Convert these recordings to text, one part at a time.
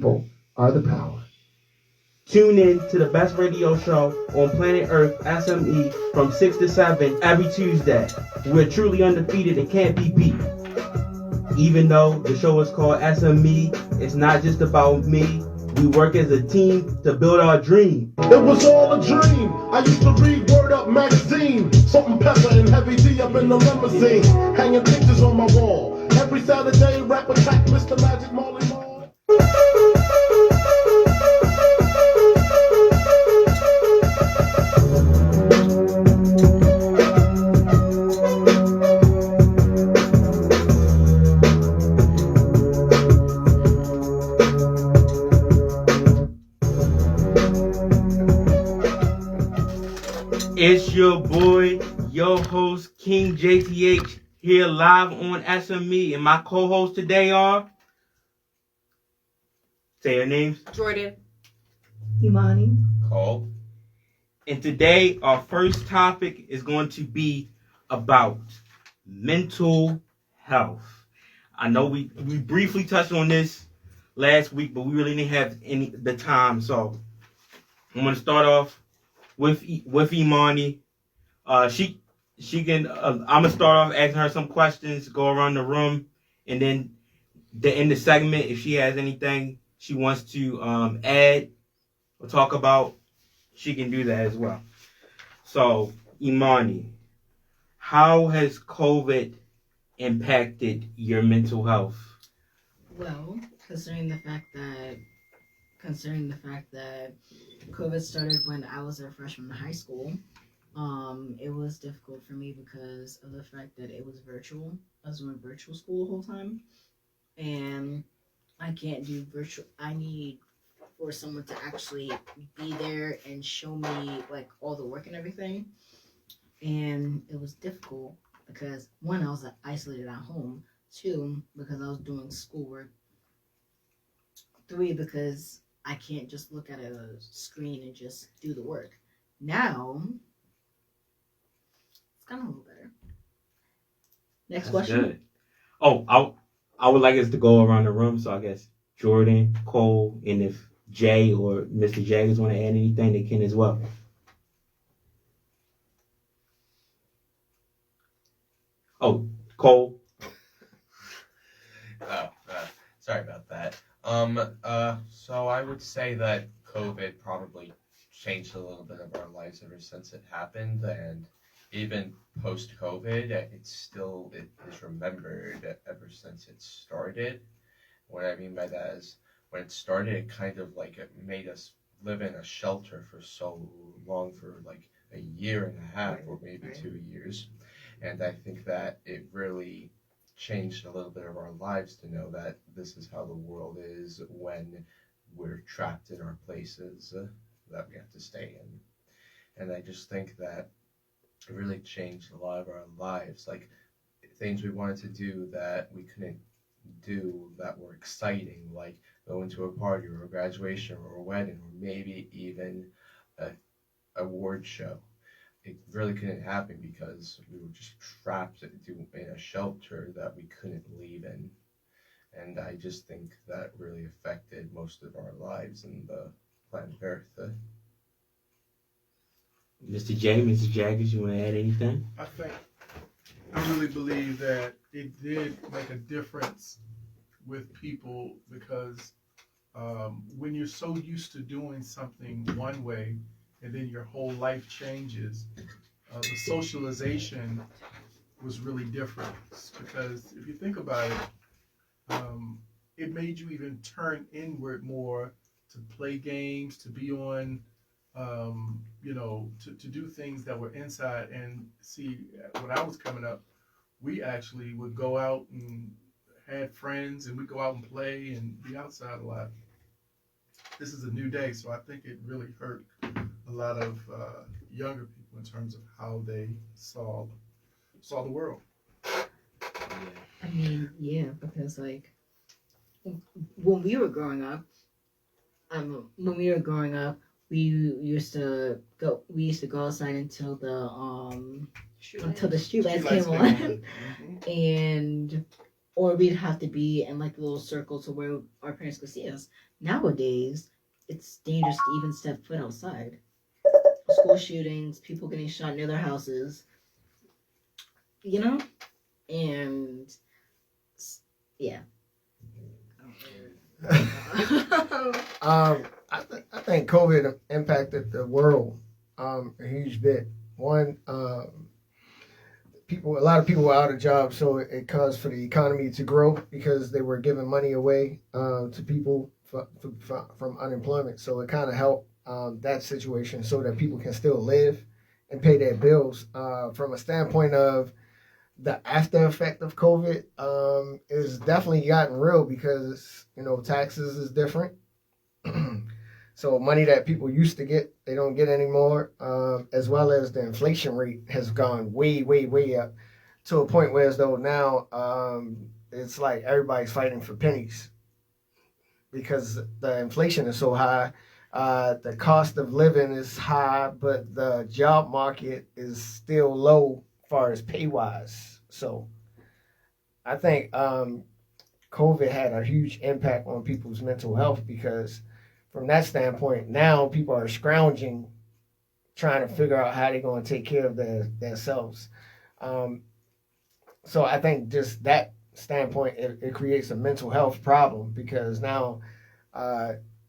people are the power. Tune in to the best radio show on planet Earth, SME, from 6 to 7 every Tuesday. We're truly undefeated and can't be beat. Even though the show is called SME, it's not just about me. We work as a team to build our dream. It was all a dream. I used to read Word Up magazine. Salt and pepper and heavy tea up in the limousine. Hanging pictures on my wall. Every Saturday, rap attack Mr. Magic Molly Mall. It's your boy, your host, King JTH, here live on SME. And my co-hosts today are... Say your names. Jordan. Imani. Cole. And today, our first topic is going to be about mental health. I know we briefly touched on this last week, but we really didn't have the time. So I'm going to start off with Imani. She can. I'm gonna start off asking her some questions, go around the room, and then in the segment, if she has anything she wants to add or talk about, she can do that as well. So, Imani, how has COVID impacted your mental health? Well, considering the fact that COVID started when I was a freshman in high school, it was difficult for me because of the fact that it was virtual. I was doing virtual school the whole time, and I can't do virtual. I need for someone to actually be there and show me like all the work and everything, and it was difficult because one, I was isolated at home. Two, because I was doing schoolwork. Three, because I can't just look at a screen and just do the work. Now, it's kind of a little better. Next That's question. Good. Oh, I would like us to go around the room. So I guess Jordan, Cole, and if Jay or Mr. Jaggers want to add anything, they can as well. Oh, Cole. Sorry about that. So I would say that COVID probably changed a little bit of our lives ever since it happened, and even post-COVID, it is remembered ever since it started. What I mean by that is, when it started, it kind of like it made us live in a shelter for so long, for like a year and a half or maybe 2 years, and I think that it really changed a little bit of our lives to know that this is how the world is when we're trapped in our places that we have to stay in. And I just think that it really changed a lot of our lives, like things we wanted to do that we couldn't do that were exciting, like going to a party or a graduation or a wedding or maybe even a award show. It really couldn't happen because we were just trapped in a shelter that we couldn't leave in. And I just think that really affected most of our lives in the planet Earth. Mr. J, Mr. Jaggers, you want to add anything? I really believe that it did make a difference with people because when you're so used to doing something one way and then your whole life changes, the socialization was really different. Because if you think about it, it made you even turn inward more to play games, to be on, to do things that were inside. And see, when I was coming up, we actually would go out and had friends and we'd go out and play and be outside a lot. This is a new day, so I think it really hurt a lot of younger people in terms of how they saw the world. I mean, yeah, because like when we were growing up, we used to go outside until the street lights came on, and or we'd have to be in like a little circle to where our parents could see us. Nowadays, it's dangerous to even step foot outside. School shootings, people getting shot near their houses, you know, and yeah. I think COVID impacted the world a huge bit. One, a lot of people were out of jobs, so it caused for the economy to grow because they were giving money away to people from unemployment. So it kind of helped that situation so that people can still live and pay their bills. From a standpoint of the after effect of COVID, is definitely gotten real because taxes is different. So money that people used to get, they don't get anymore, as well as the inflation rate has gone way, way, way up to a point where as though now it's like everybody's fighting for pennies because the inflation is so high. The cost of living is high, but the job market is still low as far as pay-wise. So I think COVID had a huge impact on people's mental health because from that standpoint, now people are scrounging, trying to figure out how they're going to take care of themselves. So I think just that standpoint, it creates a mental health problem because now,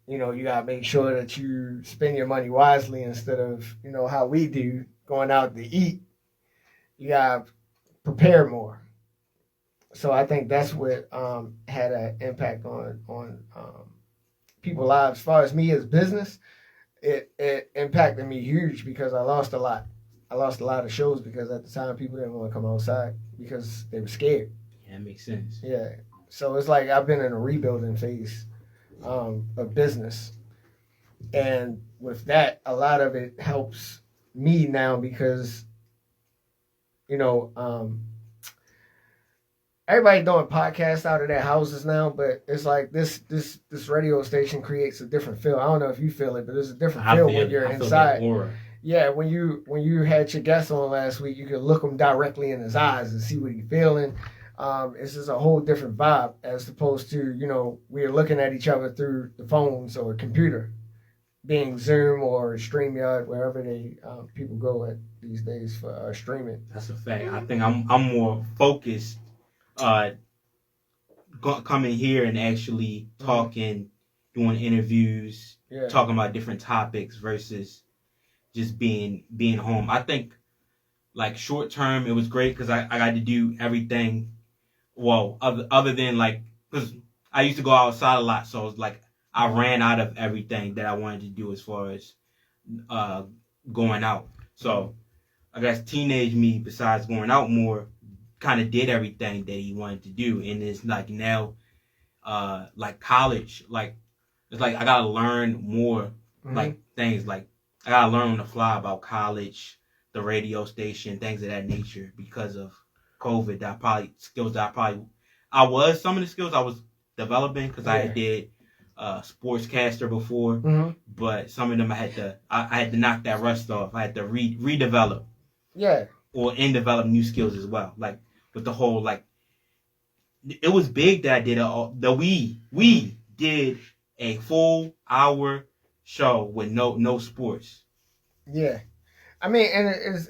you got to make sure that you spend your money wisely instead of, how we do, going out to eat. You got to prepare more. So I think that's what had an impact on people's lives. As far as me as business, it impacted me huge because I lost a lot. I lost a lot of shows because at the time people didn't want to come outside because they were scared. Yeah, that makes sense. Yeah. So it's like I've been in a rebuilding phase of business. And with that, a lot of it helps me now because, everybody doing podcasts out of their houses now, but it's like this radio station creates a different feel. I don't know if you feel it, but there's a different feel when you're inside. Yeah, when you had your guest on last week, you could look him directly in his eyes and see what he's feeling. It's just a whole different vibe as opposed to we're looking at each other through the phones or computer, being Zoom or StreamYard, wherever they people go at these days for streaming. That's a fact. I think I'm more focused. Coming here and actually talking, doing interviews, talking about different topics versus just being home. I think like short term it was great because I got to do everything. Well, other than like because I used to go outside a lot, so it's like I ran out of everything that I wanted to do as far as going out. So I guess teenage me, besides going out more, kind of did everything that he wanted to do, and it's like now like college, like it's like I gotta learn more like things, like I gotta learn on the fly about college, the radio station, things of that nature because of COVID. Some of the skills I was developing because I did sportscaster before, but some of them I had to knock that rust off. I had to redevelop and develop new skills as well, like with the whole like it was big that I did we did a full hour show with no sports. Yeah, I mean, and it's